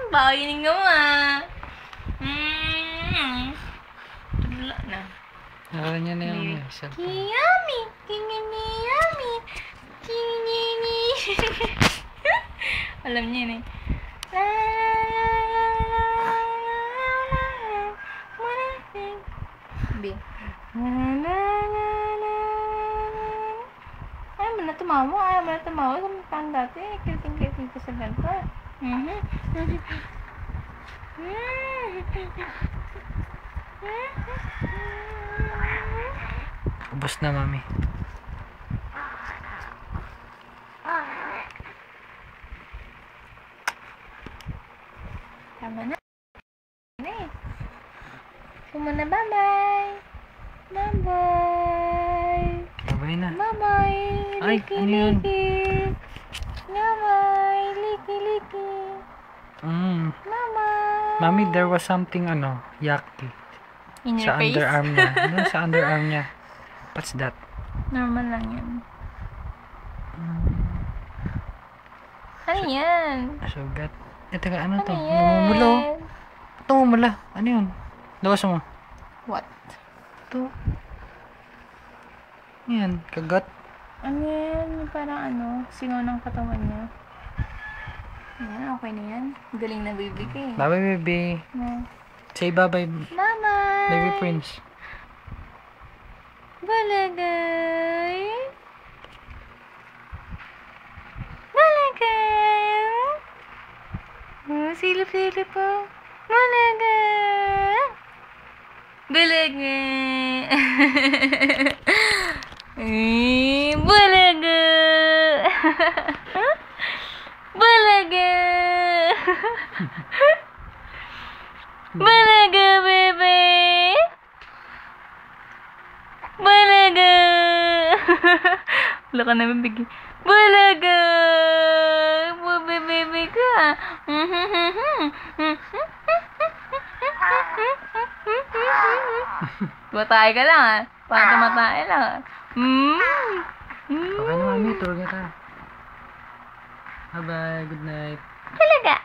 Bakainin ka mo Tula na. Nakaroon niya na yung Yummy! Yummy! Alam niya yun eh. B. Ayaw mo na tumawa. Parang dati, kiliting ko sa ganito. Ubus na, mami. Tama na. Suma na, bye-bye. Bye-bye. Bye-bye na. Bye-bye. Ay, ano yun? Bye-bye. Liki. Bye-bye. Mami, there was something, yucky. In your Sa face? underarm niya. No, sa underarm niya. What's that? Normal lang yan. Ano yan? Sugat. Teka, ano to? Ano Namumulo. yan? Ito, mumula. Ano yun? Lawas mo. What? Ito. Yan, kagat. Ano yan? Parang singaw ng katawan niya. Yan, okay na yan. Galing na baby ka eh. Bye-bye, baby. Say bye-bye, Mama! baby prince. Balagay! Silip po. Balagay! Balagay! Balagay! Balagay! Balaga, bebe! Balaga! Wala ka naman bigay. Balaga! Bebe ka! Tumatay ka lang Parang tumatay lang Okay na, mami. Tulog na tayo. Bye-bye. Good night. Talaga!